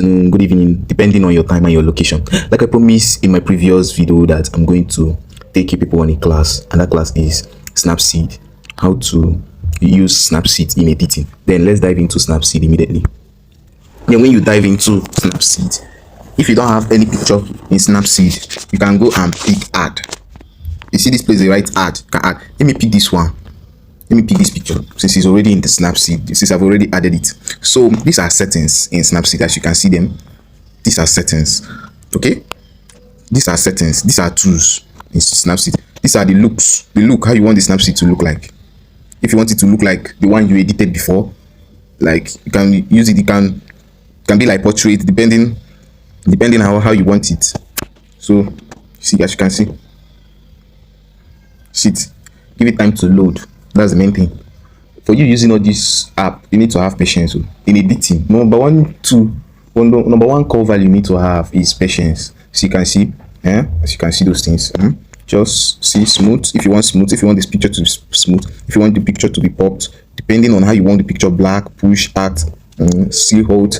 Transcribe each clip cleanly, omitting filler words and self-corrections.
afternoon, good evening, depending on your time and your location. Like I promised in my previous video that I'm going to take you people on a class, and that class is Snapseed, how to use Snapseed in editing. Then let's dive into Snapseed immediately. Then when you dive into Snapseed, if you don't have any picture in Snapseed, you can go and pick add. You see this place, they write add, you can add. Let me pick this one. Let me pick this picture since it's already in the Snapseed, since I've already added it. So these are settings in Snapseed, as you can see them. These are settings. Okay, these are settings. These are tools in Snapseed. These are the looks, the look, how you want the Snapseed to look like. If you want it to look like the one you edited before, like you can use it. It can be like portrait, depending how you want it. So see, as you can see it, give it time to load. That's the main thing. For you using all this app, you need to have patience in editing. Number one core value you need to have is patience. So you can see, as you can see those things. Just see smooth. If you want smooth, if you want this picture to be smooth, if you want the picture to be popped, depending on how you want the picture, black, push, art, seal hold,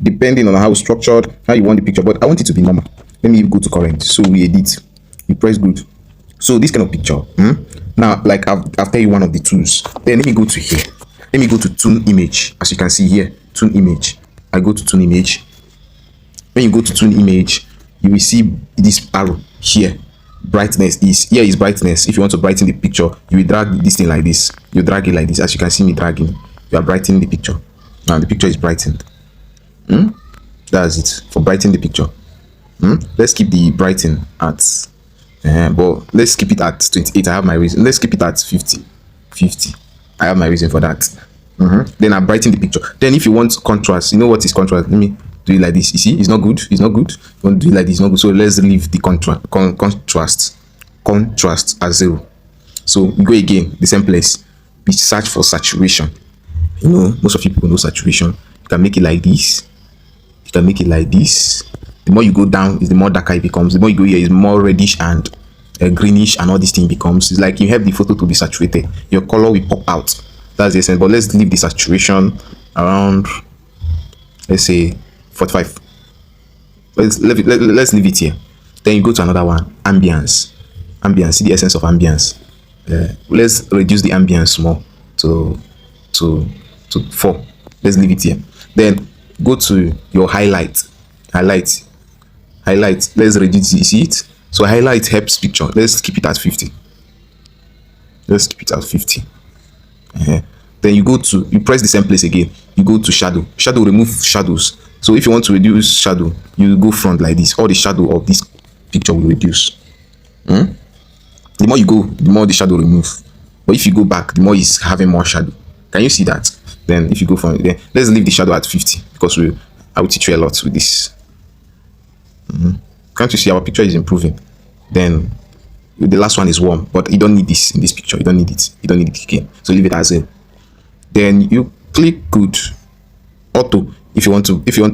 depending on how structured, how you want the picture. But I want it to be normal. Let me go to current. So we edit. You press good. So this kind of picture. Now, like I'll tell you one of the tools. Then let me go to here. Let me go to tune image. As you can see here, tune image. I go to tune image. When you go to tune image, you will see this arrow here. Brightness is here is brightness. If you want to brighten the picture, you will drag this thing like this. You drag it like this. As you can see me dragging, you are brightening the picture. Now the picture is brightened. That's it for brightening the picture. Let's keep the brighten at but let's keep it at 28. I have my reason. Let's keep it at 50. I have my reason for that. Then I brighten the picture. Then if you want contrast, you know what is contrast? Let me do it like this. You see, it's not good. It's not good. You want to do it like this, it's not good. So let's leave the contrast as 0. So we go again, the same place. We search for saturation. You know, most of people know saturation. You can make it like this. You can make it like this. The more you go down, is the more darker it becomes. The more you go here, is more reddish and greenish, and all this thing becomes. It's like you have the photo to be saturated. Your color will pop out. That's the essence. But let's leave the saturation around, let's say 45. Let's leave it here. Then you go to another one, ambience. See the essence of ambience. Let's reduce the ambience more to 4. Let's leave it here. Then go to your highlight. Let's reduce it. See it? So highlight helps picture. Let's keep it at 50. Then you press the same place again. You go to shadow. Shadow, remove shadows. So if you want to reduce shadow, you go front like this. All the shadow of this picture will reduce. The more you go, the more the shadow remove. But if you go back, the more is having more shadow. Can you see that? Then if you go from there, let's leave the shadow at 50 because I will teach you a lot with this. Can't you see our picture is improving? Then the last one is warm, but you don't need this in this picture. You don't need it. You don't need it again. So leave it as in. Then you click good. Auto. If you want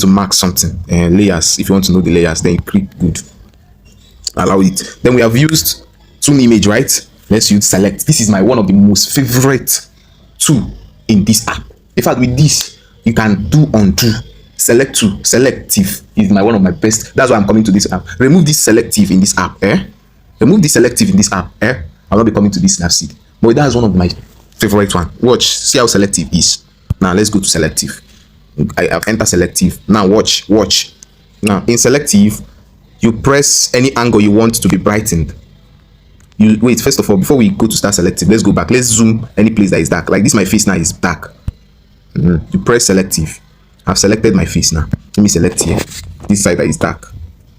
to mark something, layers. If you want to know the layers, then you click good. Allow it. Then we have used tune image, right? Let's use select. This is one of the most favorite tool in this app. In fact, with this you can do undo. Selective is one of my best. That's why I'm coming to this app. Remove this selective in this app. Remove the selective in this app. I'll not be coming to this Snapseed. But that's one of my favorite one. Watch, see how selective is. Now let's go to selective. I have entered selective. Now watch. Now in selective, you press any angle you want to be brightened. You wait, first of all, before we go to start selective, let's go back. Let's zoom any place that is dark. Like this, my face now is dark. You press selective. I've selected my face now. Let me select here. This side that is dark.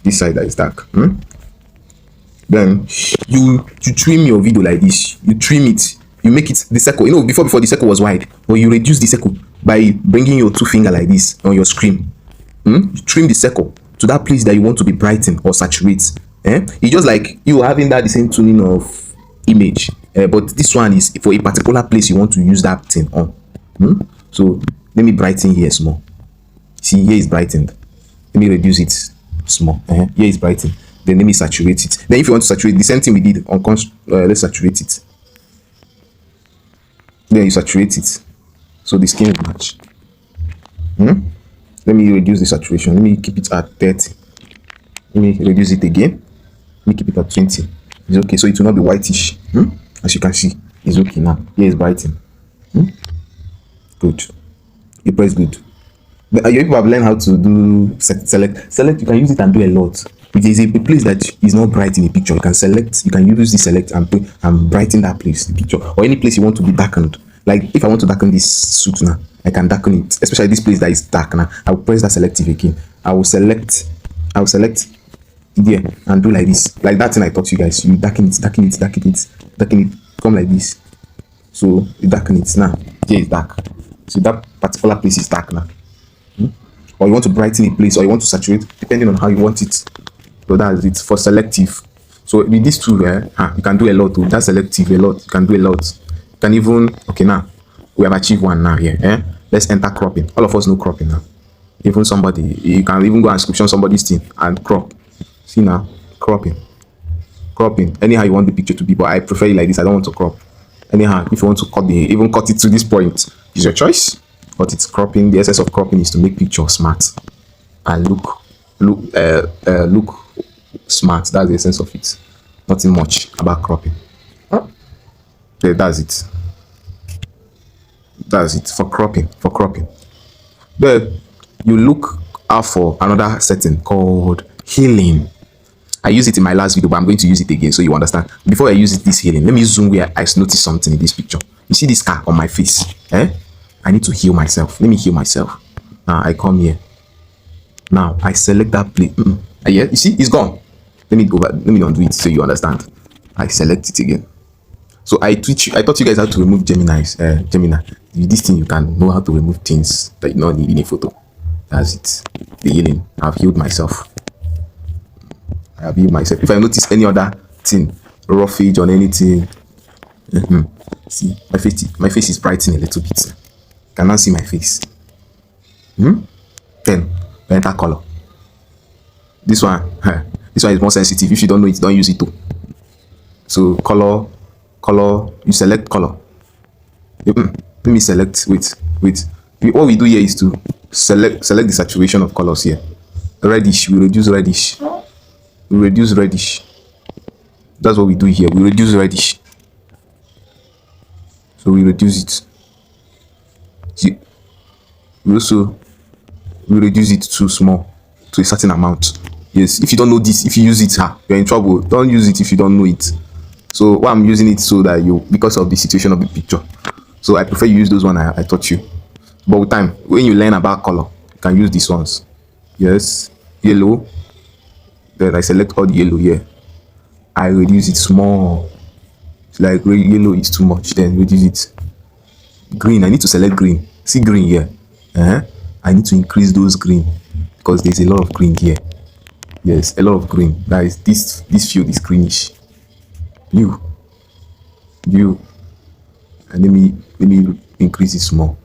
This side that is dark. Then you trim your video like this. You trim it. You make it the circle. You know, before the circle was wide, but you reduce the circle by bringing your 2 finger like this on your screen. You trim the circle to that place that you want to be brighten or saturate. It's just like you having the same tuning of image, but this one is for a particular place you want to use that thing on. So let me brighten here small. See, here is brightened. Let me reduce it small. Here is brightened. Then let me saturate it. Then if you want to saturate, the same thing we did on let's saturate it. Then you saturate it so the skin will match. Let me reduce the saturation. Let me keep it at 30. Let me reduce it again. Let me keep it at 20. It's okay, so it will not be whitish. As you can see, it's okay now. Here is brighten. Good. You press good. But you people have learned how to do select. You can use it and do a lot. If there is a place that is not bright in a picture, you can select. You can use the select and put and brighten that place, the picture, or any place you want to be darkened. Like if I want to darken this suit now, I can darken it. Especially this place that is dark now. I will press that selective again. I will select here and do like this. Like that thing I taught you guys. You darken it, darken it, darken it, darken it. Come like this. So you darken it now. Here is dark. So that particular place is dark now. Or you want to brighten a place, or you want to saturate, depending on how you want it. So that's it for selective. So with these two, you can do a lot. That's selective a lot. You can do a lot. You can even now we have achieved one now here. Let's enter cropping. All of us know cropping now. Even somebody, you can even go and scription somebody's thing and crop. See now, cropping. Anyhow you want the picture to be, but I prefer it like this. I don't want to crop. Anyhow, if you want to cut it to this point, is your choice. But it's cropping. The essence of cropping is to make picture smart and look smart. That's the essence of it. Nothing much about cropping. Okay, that's it. That's it for cropping. Then you look out for another setting called healing. I used it in my last video, but I'm going to use it again so you understand. Before I use this healing, let me zoom where I noticed something in this picture. You see this scar on my face? I need to heal myself. Let me heal myself. Now I come here. Now I select that place. Yeah, you see, it's gone. Let me go back. Let me undo it so you understand. I select it again. So I taught you guys how to remove Gemini. With this thing, you can know how to remove things that you don't need in a photo. That's it. The healing. I've healed myself. If I notice any other thing, roughage on anything, see my face is brightening a little bit. Cannot see my face. Then enter color. This one is more sensitive. If you don't know it, don't use it too. So color, you select color. Let me select. Wait. What we do here is to select the saturation of colors here. Reddish, we reduce reddish. That's what we do here. We reduce reddish. So we reduce it. See, we reduce it too small to a certain amount. Yes, if you don't know this, if you use it, you're in trouble. Don't use it if you don't know it. So why I'm using it so that because of the situation of the picture. So I prefer you use those ones I taught you. But with time, when you learn about color, you can use these ones. Yes, yellow. Then I select all the yellow here. I reduce it small. It's like yellow is too much. Then reduce it. Green, I need to select green. See green here. I need to increase those green because there's a lot of green here. Yes, a lot of green. That is this field is greenish. View. And let me increase it small.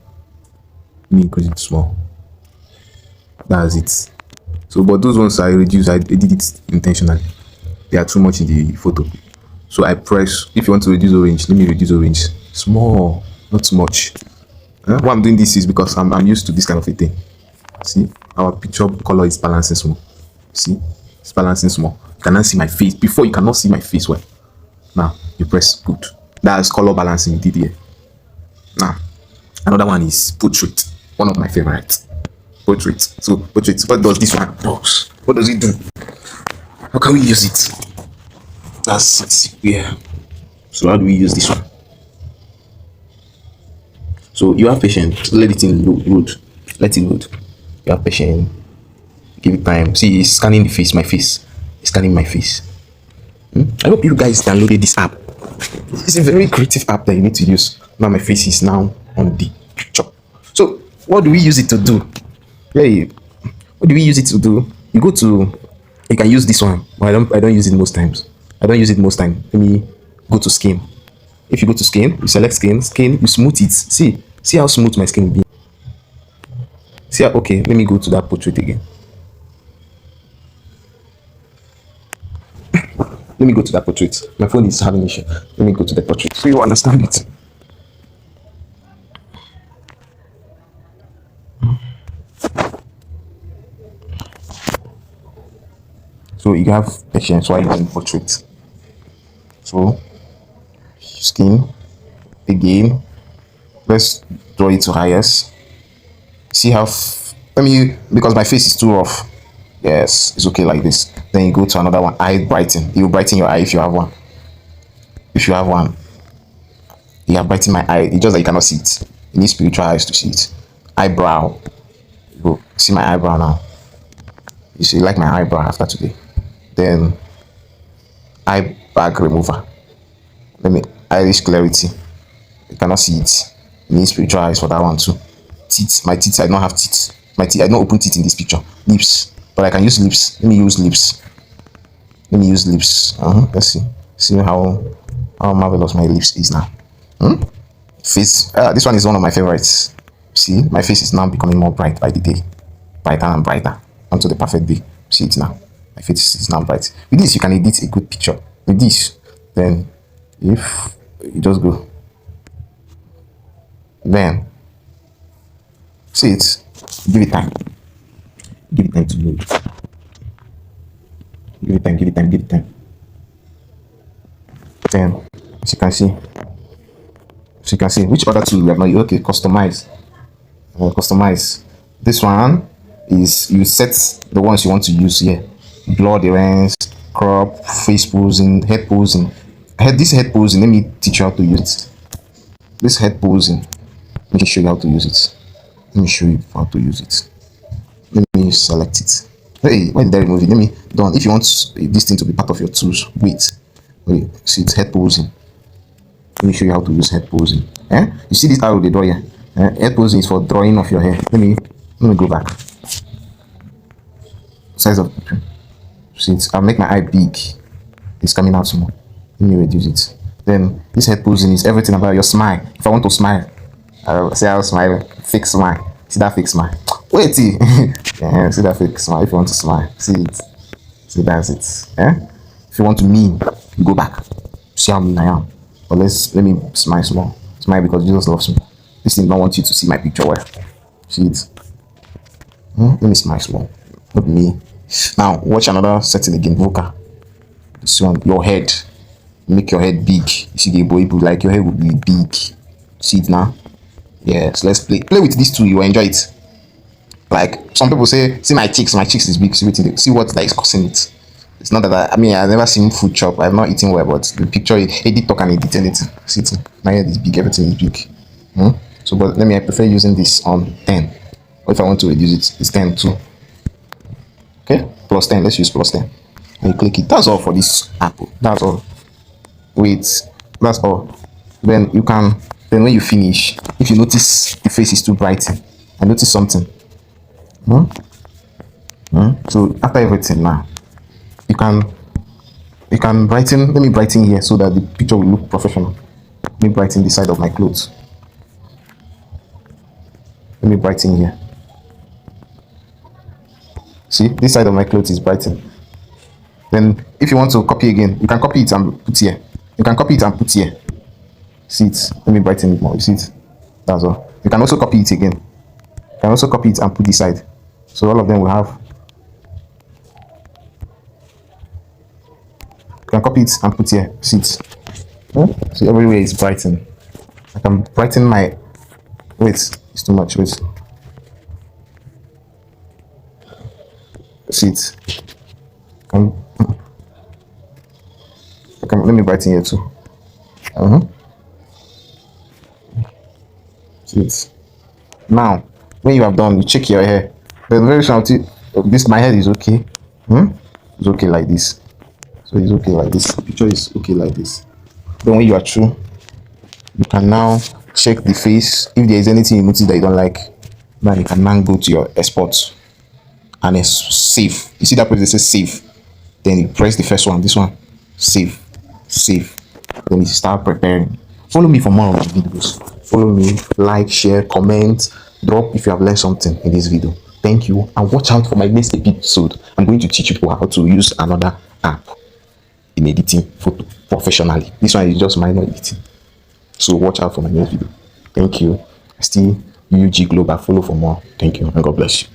That's it. So, but those ones I reduce. I did it intentionally. They are too much in the photo. So I press. If you want to reduce orange, let me reduce orange. Small, not too much. Why I'm doing this is because I'm used to this kind of a thing. See, our picture color is balancing small. See, it's balancing small. You cannot see my face. Before you cannot see my face well. Now you press good. That's color balancing you did here. Now another one is portrait. One of my favorites. Portrait. So portrait. What does this one do? What does it do? How can we use it? That's it. Yeah. So how do we use this one? So you have patience. Let it in load. Let it load. You have patience. Give it time. See, it's scanning the face. My face. It's scanning my face. I hope you guys downloaded this app. It's a very creative app that you need to use. Now my face is now on the picture. So what do we use it to do? Yeah. What do we use it to do? You can use this one, but I don't use it most times. Let me go to skin. If you go to skin, you select skin, you smooth it. See how smooth my skin will be. Okay, let me go to that portrait again. Let me go to that portrait. My phone is having issue. Let me go to the portrait so you understand it. So you have patience while using portrait. So skin again. Let's draw it to highest. See how let me, because my face is too rough. Yes, it's okay like this. Then you go to another one, eye brighten. You brighten your eye if you have one. If you have one, you have brighten my eye. It's just that you cannot see it. You need spiritual eyes to see it. Eyebrow. Go see my eyebrow now. You see, like my eyebrow after today. Then eye bag remover. Let me iris clarity. You cannot see it. You need spiritual eyes for that one too. Teeth. My teeth. I don't have teeth. My teeth. I don't open teeth in this picture. Lips. But I can use lips. Let me use lips. Let me use lips. Let's see. See how marvelous my lips is now. Face. This one is one of my favorites. See, my face is now becoming more bright by the day, brighter and brighter until the perfect day. See it now. My face is now bright. With this, you can edit a good picture. With this, then if you just go, then see it. Give it time. Give it time to load. Give it time. Give it time. Give it time. Then, as you can see. So you can see which other tool we have not. Okay, customize. Customize. This one is you set the ones you want to use here. Blur the lens, crop, face posing, head posing. This head posing. Let me teach you how to use it. This head posing. Let me show you how to use it. Let me show you how to use it. Let me select it. Hey, why did I remove it? Let me done. If you want this thing to be part of your tools, wait. See, it's head posing. Let me show you how to use head posing. You see this arrow they draw here? Head posing is for drawing of your hair. Let me go back. Size of see it. I'll make my eye big. It's coming out small. Let me reduce it. Then this head posing is everything about your smile. If I want to smile, I'll say I'll smile. Fake smile. See that fake smile? Wait, see. Yeah, see that fake smile. If you want to smile, see it. See, that's it. If you want to mean, you go back. See how mean I am. But let me smile small. Smile because Jesus loves me. This thing don't want you to see my picture well. See it. Let me smile small. Not me. Now watch another setting again. Vocal. This one, your head. Make your head big. You see the boy, like your head will be big. See it now? Yes, let's play. Play with these two, you will enjoy it. Like some people say, see my cheeks is big. See what that is causing it. It's not that I've never seen food chop. I've not eaten well, but the picture editor can edit anything. See it? My head is big, everything is big. So, but I prefer using this on 10. Or if I want to reduce it, it's 10 too. Okay, plus 10. Let's use plus 10. And you click it. That's all for this apple. That's all. Wait, that's all. Then you can. Then when you finish, if you notice the face is too bright, I notice something. So after everything now. You can brighten. Let me brighten here so that the picture will look professional. Let me brighten the side of my clothes. Let me brighten here. See, this side of my clothes is brightened. Then if you want to copy again, you can copy it and put here. You can copy it and put here. See it? Let me brighten it more. You see it? That's all. You can also copy it again. You can also copy it and put this side. So all of them will have. You can copy it and put here. See it? See, everywhere is brightened. I can brighten my. Wait, it's too much. Wait. See it? Let me brighten here too. See it? Now, when you have done, you check your hair. There's very shouty. This my head is okay. It's okay like this. So it's okay like this. The picture is okay like this. Then when you are through, you can now check the face. If there is anything you notice that you don't like, then you can now go to your export and it's save. You see that place that says save. Then you press the first one. This one, save. Then you start preparing. Follow me for more of the videos. Follow me, like, share, comment, drop if you have learned something in this video. Thank you, and watch out for my next episode. I'm going to teach you how to use another app in editing photo professionally. This one is just minor editing. So watch out for my next video. Thank you. Still UG Global. Follow for more. Thank you, and God bless you.